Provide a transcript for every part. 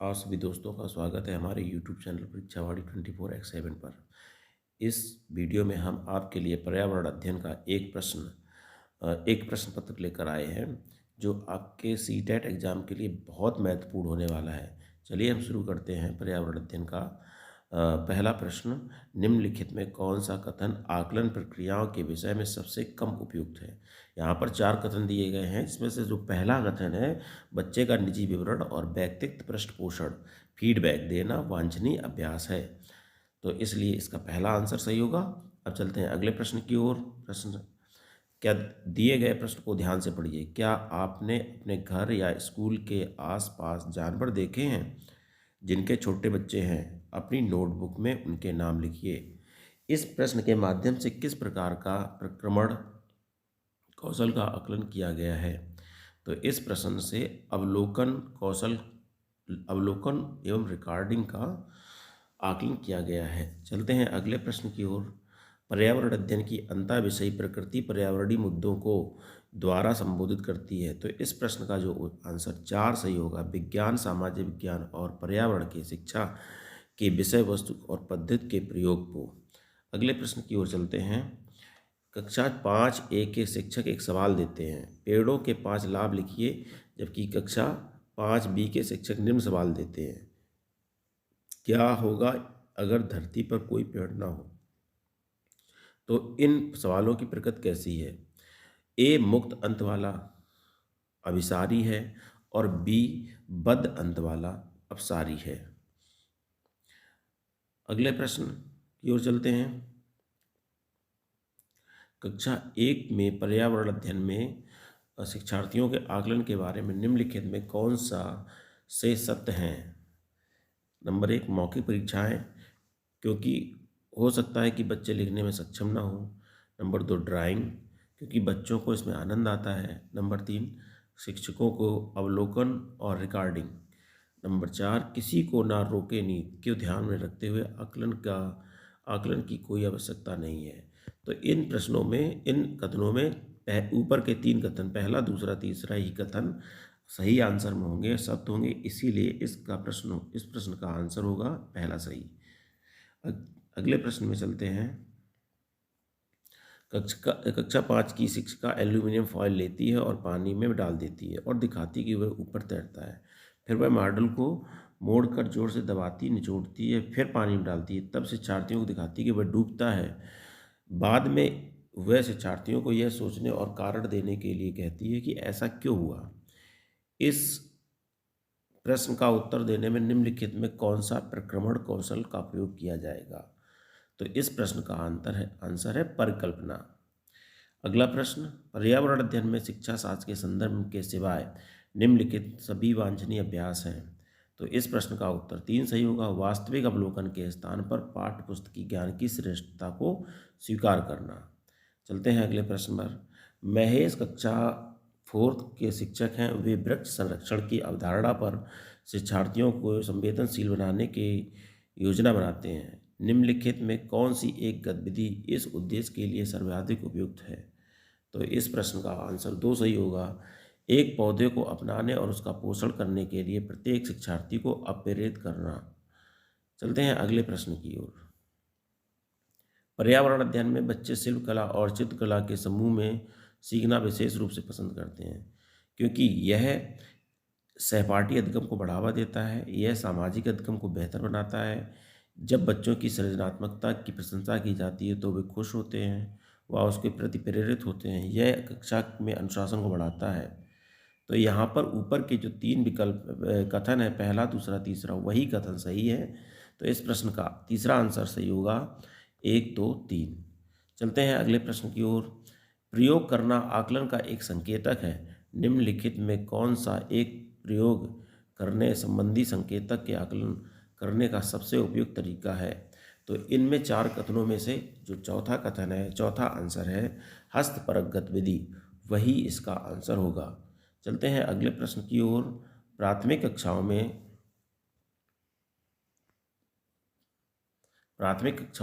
आप सभी दोस्तों का स्वागत है हमारे YouTube चैनल परीक्षावाड़ी 24x7 पर। इस वीडियो में हम आपके लिए पर्यावरण अध्ययन का एक प्रश्न पत्र लेकर आए हैं जो आपके सीटेट एग्ज़ाम के लिए बहुत महत्वपूर्ण होने वाला है। चलिए हम शुरू करते हैं पर्यावरण अध्ययन का। पहला प्रश्न, निम्नलिखित में कौन सा कथन आकलन प्रक्रियाओं के विषय में सबसे कम उपयुक्त है। यहाँ पर 4 कथन दिए गए हैं। इसमें से जो पहला कथन है, बच्चे का निजी विवरण और व्यक्तित्व पृष्ठपोषण फीडबैक देना वांछनीय अभ्यास है, तो इसलिए इसका पहला आंसर सही होगा। अब चलते हैं अगले प्रश्न की ओर। प्रश्न, क्या दिए गए प्रश्न को ध्यान से पढ़िए। क्या आपने अपने घर या स्कूल के आसपास जानवर देखे हैं जिनके छोटे बच्चे हैं? अपनी नोटबुक में उनके नाम लिखिए। इस प्रश्न के माध्यम से किस प्रकार का प्रक्रमण कौशल का आकलन किया गया है? तो इस प्रश्न से अवलोकन एवं रिकॉर्डिंग का आकलन किया गया है। चलते हैं अगले प्रश्न की ओर। पर्यावरण अध्ययन की अंतः विषयी प्रकृति पर्यावरणीय मुद्दों को द्वारा संबोधित करती है, तो इस प्रश्न का जो आंसर 4 सही होगा। विज्ञान, सामाजिक विज्ञान और पर्यावरण की शिक्षा के विषय वस्तु और पद्धति के प्रयोग को। अगले प्रश्न की ओर चलते हैं। कक्षा 5A के शिक्षक एक सवाल देते हैं, पेड़ों के 5 लाभ लिखिए, जबकि कक्षा 5B के शिक्षक निम्न सवाल देते हैं, क्या होगा अगर धरती पर कोई पेड़ ना हो? तो इन सवालों की प्रकृति कैसी है? ए मुक्त अंत वाला अभिसारी है और बी बद्ध अंत वाला अपसारी है। अगले प्रश्न की ओर चलते हैं। कक्षा 1 में पर्यावरण अध्ययन में शिक्षार्थियों के आकलन के बारे में निम्नलिखित में कौन सा से सत्य हैं? नंबर 1, मौखिक परीक्षाएं, क्योंकि हो सकता है कि बच्चे लिखने में सक्षम ना हो। नंबर 2, ड्राइंग, क्योंकि बच्चों को इसमें आनंद आता है। नंबर 3, शिक्षकों को अवलोकन और रिकॉर्डिंग। नंबर 4, किसी को ना रोके नीति को ध्यान में रखते हुए आकलन की कोई आवश्यकता नहीं है। तो इन कथनों में ऊपर के 3 कथन, पहला, दूसरा, तीसरा ही कथन सही आंसर में होंगे, सत्य होंगे, इसीलिए इस प्रश्न का आंसर होगा पहला सही। अगले प्रश्न में चलते हैं। कक्षा 5 की शिक्षिका एल्यूमिनियम फॉयल लेती है और पानी में डाल देती है और दिखाती कि वह ऊपर तैरता है। फिर वह मॉडल को मोड़कर जोर से दबाती, निचोड़ती है, फिर पानी में डालती है, तब शिक्षार्थियों को दिखाती है कि वह डूबता है। बाद में वह शिक्षार्थियों को यह सोचने और कारण देने के लिए कहती है कि ऐसा क्यों हुआ। इस प्रश्न का उत्तर देने में निम्नलिखित में कौन सा प्रक्रमण कौशल का प्रयोग किया जाएगा? तो इस प्रश्न का आंसर है परिकल्पना। अगला प्रश्न, पर्यावरण अध्ययन में शिक्षा शास्त्र के संदर्भ के सिवाय निम्नलिखित सभी वांछनीय अभ्यास हैं, तो इस प्रश्न का उत्तर 3 सही होगा। वास्तविक अवलोकन के स्थान पर पाठ्यपुस्तकी ज्ञान की श्रेष्ठता को स्वीकार करना। चलते हैं अगले प्रश्न पर। महेश कक्षा 4 के शिक्षक हैं। वे वृक्ष संरक्षण की अवधारणा पर शिक्षार्थियों को संवेदनशील बनाने की योजना बनाते हैं। निम्नलिखित में कौन सी एक गतिविधि इस उद्देश्य के लिए सर्वाधिक उपयुक्त है? तो इस प्रश्न का आंसर 2 सही होगा। एक पौधे को अपनाने और उसका पोषण करने के लिए प्रत्येक शिक्षार्थी को प्रेरित करना। चलते हैं अगले प्रश्न की ओर। पर्यावरण अध्ययन में बच्चे शिल्पकला और चित्रकला के समूह में सीखना विशेष रूप से पसंद करते हैं, क्योंकि यह सहपाठी अधिगम को बढ़ावा देता है, यह सामाजिक अधिगम को बेहतर बनाता है। जब बच्चों की सृजनात्मकता की प्रशंसा की जाती है तो वे खुश होते हैं, वह उसके प्रति प्रेरित होते हैं। यह कक्षा में अनुशासन को बढ़ाता है। तो यहाँ पर ऊपर के जो 3 कथन है, पहला, दूसरा, तीसरा, वही कथन सही है। तो इस प्रश्न का तीसरा आंसर सही होगा, 1, 2, 3। चलते हैं अगले प्रश्न की ओर। प्रयोग करना आकलन का एक संकेतक है। निम्नलिखित में कौन सा एक प्रयोग करने संबंधी संकेतक के आकलन करने का सबसे उपयुक्त तरीका है? तो इनमें 4 कथनों में से जो चौथा आंसर है हस्तपरक गतिविधि, वही इसका आंसर होगा। चलते हैं अगले प्रश्न की ओर। प्राथमिक कक्षाओं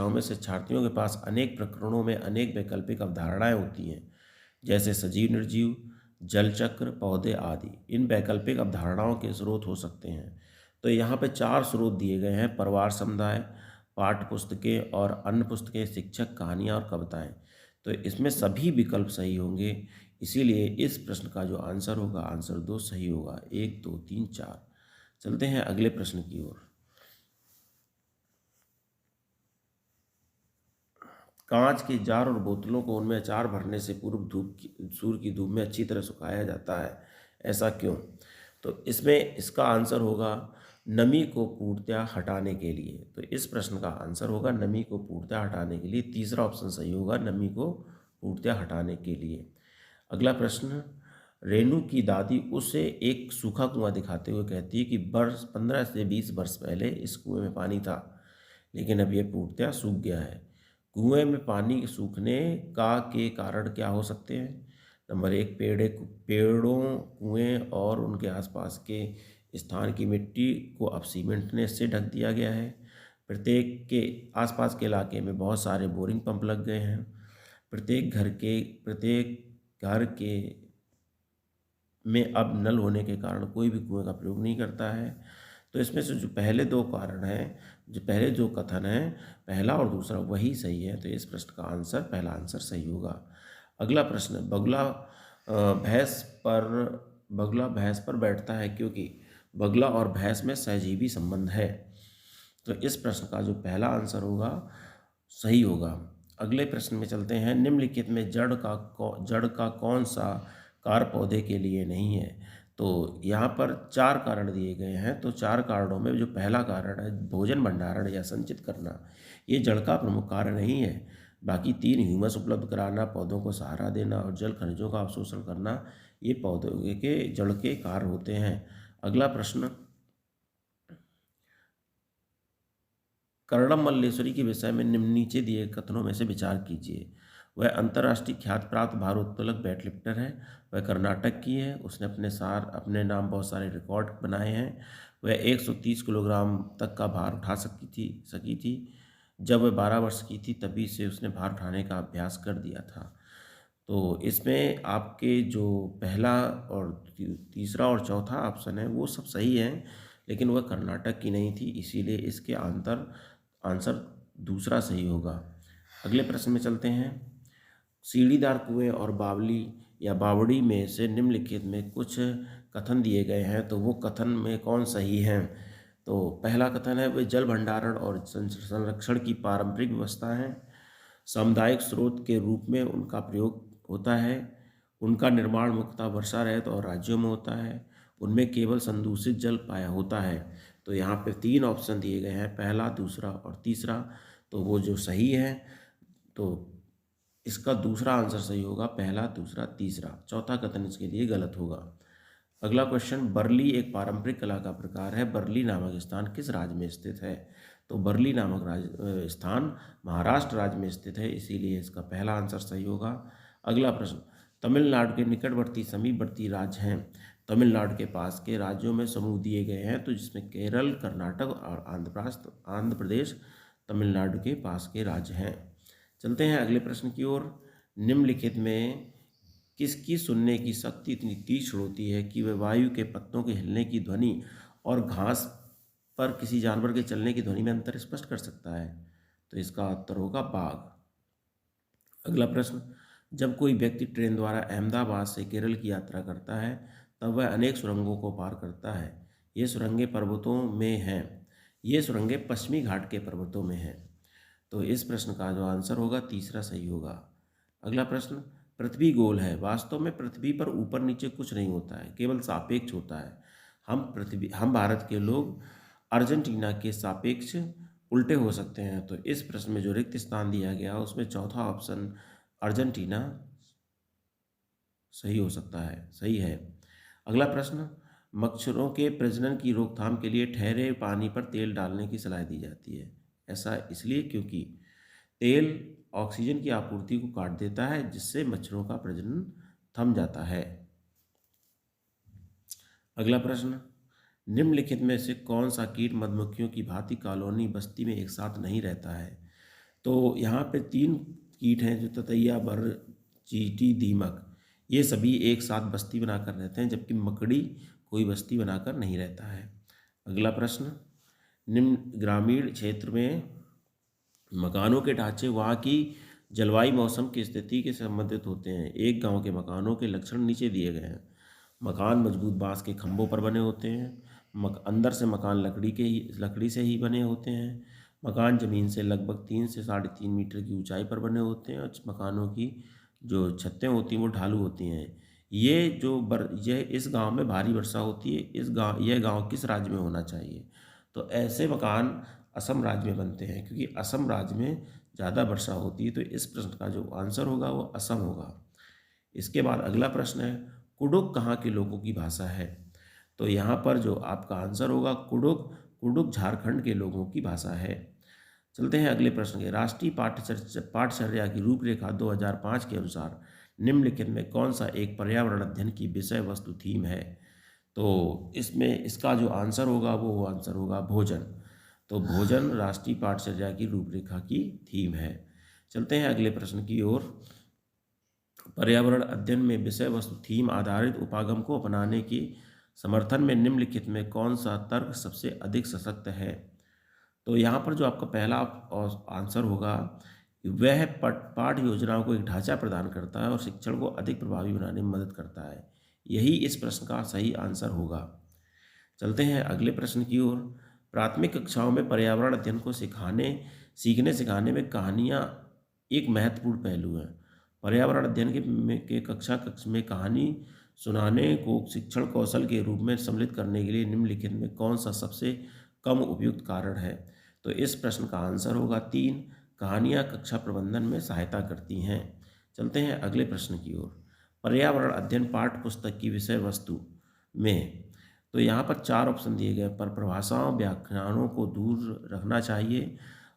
में शिक्षार्थियों के पास अनेक प्रकरणों में अनेक वैकल्पिक अवधारणाएं होती हैं, जैसे सजीव, निर्जीव, जल चक्र, पौधे आदि। इन वैकल्पिक अवधारणाओं के स्रोत हो सकते हैं। तो यहाँ पे 4 स्रोत दिए गए हैं: परिवार समुदाय, पाठ्य पुस्तकें और अन्य पुस्तकें, शिक्षक, कहानियाँ और कविताएँ। तो इसमें सभी विकल्प सही होंगे, इसीलिए इस प्रश्न का जो आंसर होगा, आंसर 2 सही होगा। 1, 2, 3, 4। चलते हैं अगले प्रश्न की ओर। कांच के जार और बोतलों को उनमें अचार भरने से पूर्व सूर्य की धूप में अच्छी तरह सुखाया जाता है, ऐसा क्यों? तो इसमें इसका आंसर होगा नमी को पूर्णतया हटाने के लिए। तो इस प्रश्न का आंसर होगा नमी को पूर्णतया हटाने के लिए। तीसरा ऑप्शन सही होगा, नमी को पूर्णतया हटाने के लिए। अगला प्रश्न, रेणु की दादी उसे एक सूखा कुआं दिखाते हुए कहती है कि वर्ष 15 से 20 वर्ष पहले इस कुएं में पानी था, लेकिन अब यह पूर्णतया सूख गया है। कुएं में पानी सूखने का के कारण क्या हो सकते हैं? नंबर 1, पेड़ों, कुएं और उनके आसपास के स्थान की मिट्टी को अब सीमेंट से ढक दिया गया है। आसपास के इलाके में बहुत सारे बोरिंग पंप लग गए हैं। प्रत्येक घर के में अब नल होने के कारण कोई भी कुएं का प्रयोग नहीं करता है। तो इसमें से जो पहले दो कारण हैं, जो पहले जो कथन है, पहला और दूसरा, वही सही है। तो इस प्रश्न का आंसर, पहला आंसर सही होगा। अगला प्रश्न, बगुला भैंस पर बैठता है क्योंकि बगुला और भैंस में सहजीवी संबंध है। तो इस प्रश्न का जो पहला आंसर होगा, सही होगा। अगले प्रश्न में चलते हैं। निम्नलिखित में जड़ का कौन सा कार्य पौधे के लिए नहीं है? तो यहाँ पर 4 कारण दिए गए हैं। तो 4 कारणों में जो पहला कारण है भोजन भंडारण या संचित करना, ये जड़ का प्रमुख कार्य नहीं है। बाकी 3, ह्यूमस उपलब्ध कराना, पौधों को सहारा देना और जल खनिजों का अवशोषण करना, ये पौधों के जड़ के कार्य होते हैं। अगला प्रश्न, कर्णम मल्लेश्वरी के विषय में नीचे दिए कथनों में से विचार कीजिए। वह अंतर्राष्ट्रीय ख्याति प्राप्त भारोत्तोलक वेट लिफ्टर है। वह कर्नाटक की है। उसने अपने नाम बहुत सारे रिकॉर्ड बनाए हैं। वह 130 किलोग्राम तक का भार उठा सकी थी। जब वह 12 वर्ष की थी तभी से उसने भार उठाने का अभ्यास कर दिया था। तो इसमें आपके जो पहला और तीसरा और चौथा ऑप्शन है वो सब सही हैं, लेकिन वह कर्नाटक की नहीं थी, इसीलिए इसके आंसर दूसरा सही होगा। अगले प्रश्न में चलते हैं। सीढ़ीदार कुएं और बावली या बावड़ी में से निम्नलिखित में कुछ कथन दिए गए हैं, तो वो कथन में कौन सही हैं? तो पहला कथन है वे जल भंडारण और संरक्षण की पारंपरिक व्यवस्था है। सामुदायिक स्रोत के रूप में उनका प्रयोग होता है। उनका निर्माण मुख्यतः वर्षा रहित और राज्यों में होता है। उनमें केवल संदूषित जल पाया होता है। तो यहाँ पे 3 ऑप्शन दिए गए हैं, पहला, दूसरा और तीसरा। तो वो जो सही है, तो इसका दूसरा आंसर सही होगा, पहला, दूसरा, तीसरा। चौथा कथन इसके लिए गलत होगा। अगला क्वेश्चन, बरली एक पारंपरिक कला का प्रकार है। बरली नामक स्थान किस राज्य में स्थित है? तो बरली नामक स्थान महाराष्ट्र राज्य में स्थित है, इसीलिए इसका पहला आंसर सही होगा। अगला प्रश्न, तमिलनाडु के निकटवर्ती समीपवर्ती राज्य हैं। तमिलनाडु के पास के राज्यों में समूह दिए गए हैं, तो जिसमें केरल, कर्नाटक और आंध्र प्रदेश तमिलनाडु के पास के राज्य हैं। चलते हैं अगले प्रश्न की ओर। निम्नलिखित में किसकी सुनने की शक्ति इतनी तीक्ष्ण होती है कि वह वायु के पत्तों के हिलने की ध्वनि और घास पर किसी जानवर के चलने की ध्वनि में अंतर स्पष्ट कर सकता है? तो इसका उत्तर होगा बाघ। अगला प्रश्न, जब कोई व्यक्ति ट्रेन द्वारा अहमदाबाद से केरल की यात्रा करता है तब वह अनेक सुरंगों को पार करता है। ये सुरंगें पर्वतों में हैं। ये सुरंगें पश्चिमी घाट के पर्वतों में हैं। तो इस प्रश्न का जो आंसर होगा, तीसरा सही होगा। अगला प्रश्न, पृथ्वी गोल है। वास्तव में पृथ्वी पर ऊपर नीचे कुछ नहीं होता है, केवल सापेक्ष होता है। हम भारत के लोग अर्जेंटीना के सापेक्ष उल्टे हो सकते हैं। तो इस प्रश्न में जो रिक्त स्थान दिया गया उसमें चौथा ऑप्शन अर्जेंटीना सही हो सकता है, सही है। अगला प्रश्न, मच्छरों के प्रजनन की रोकथाम के लिए ठहरे पानी पर तेल डालने की सलाह दी जाती है। ऐसा इसलिए क्योंकि तेल ऑक्सीजन की आपूर्ति को काट देता है, जिससे मच्छरों का प्रजनन थम जाता है। अगला प्रश्न, निम्नलिखित में से कौन सा कीट मधुमक्खियों की भांति कॉलोनी बस्ती में एक साथ नहीं रहता है? तो यहाँ पे 3 कीट हैं, जो ततैया, बर, चींटी, दीमक, ये सभी एक साथ बस्ती बनाकर रहते हैं, जबकि मकड़ी कोई बस्ती बनाकर नहीं रहता है। अगला प्रश्न, निम्न ग्रामीण क्षेत्र में मकानों के ढांचे वहाँ की जलवायु मौसम की स्थिति के संबंधित होते हैं। एक गांव के मकानों के लक्षण नीचे दिए गए हैं। मकान मजबूत बांस के खंभों पर बने होते हैं। अंदर से मकान लकड़ी से ही बने होते हैं। मकान ज़मीन से लगभग 3 से 3.5 मीटर की ऊंचाई पर बने होते हैं और मकानों की जो छतें होती हैं वो ढालू होती हैं। यह इस गांव में भारी वर्षा होती है। यह गांव किस राज्य में होना चाहिए? तो ऐसे मकान असम राज्य में बनते हैं, क्योंकि असम राज्य में ज़्यादा वर्षा होती है। तो इस प्रश्न का जो आंसर होगा वो असम होगा। इसके बाद अगला प्रश्न है, कुडुक कहाँ के लोगों की भाषा है? तो यहाँ पर जो आपका आंसर होगा कुडुक, कुडुक झारखंड के लोगों की भाषा है। चलते हैं अगले प्रश्न के, राष्ट्रीय पाठचर्या की रूपरेखा 2005 के अनुसार निम्नलिखित में कौन सा एक पर्यावरण अध्ययन की विषय वस्तु थीम है? तो इसमें इसका जो आंसर होगा वो आंसर होगा भोजन। तो भोजन राष्ट्रीय पाठचर्या की रूपरेखा की थीम है। चलते हैं अगले प्रश्न की ओर, पर्यावरण अध्ययन में विषय वस्तु थीम आधारित उपागम को अपनाने की समर्थन में निम्नलिखित में कौन सा तर्क सबसे अधिक सशक्त है? तो यहाँ पर जो आपका पहला आंसर होगा वह पाठ्य योजनाओं को एक ढांचा प्रदान करता है और शिक्षण को अधिक प्रभावी बनाने में मदद करता है। यही इस प्रश्न का सही आंसर होगा। चलते हैं अगले प्रश्न की ओर, प्राथमिक कक्षाओं में पर्यावरण अध्ययन को सीखने सिखाने में कहानियाँ एक महत्वपूर्ण पहलू है। पर्यावरण अध्ययन के कक्षा में कहानी सुनाने को शिक्षण कौशल के रूप में सम्मिलित करने के लिए निम्नलिखित में कौन सा सबसे कम उपयुक्त कारण है? तो इस प्रश्न का आंसर होगा 3, कहानियाँ कक्षा प्रबंधन में सहायता करती हैं। चलते हैं अगले प्रश्न की ओर, पर्यावरण अध्ययन पाठ्य पुस्तक की विषय वस्तु में, तो यहाँ पर 4 ऑप्शन दिए गए, पर परिभाषाओं व्याख्यानों को दूर रखना चाहिए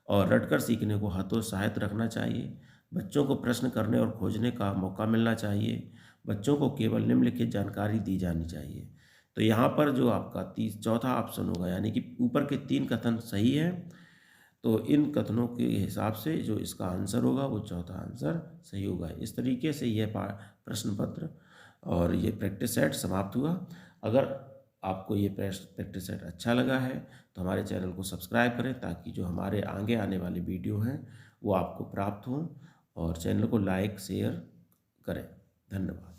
और रटकर सीखने को हतोत्साहित रखना चाहिए, बच्चों को प्रश्न करने और खोजने का मौका मिलना चाहिए, बच्चों को केवल निम्नलिखित जानकारी दी जानी चाहिए। तो यहाँ पर जो आपका चौथा ऑप्शन होगा, यानी कि ऊपर के 3 कथन सही है, तो इन कथनों के हिसाब से जो इसका आंसर होगा वो चौथा आंसर सही होगा। इस तरीके से यह प्रश्न पत्र और ये प्रैक्टिस सेट समाप्त हुआ। अगर आपको ये प्रैक्टिस सेट अच्छा लगा है तो हमारे चैनल को सब्सक्राइब करें, ताकि जो हमारे आगे आने वाले वीडियो हैं वो आपको प्राप्त हों, और चैनल को लाइक शेयर करें। धन्यवाद।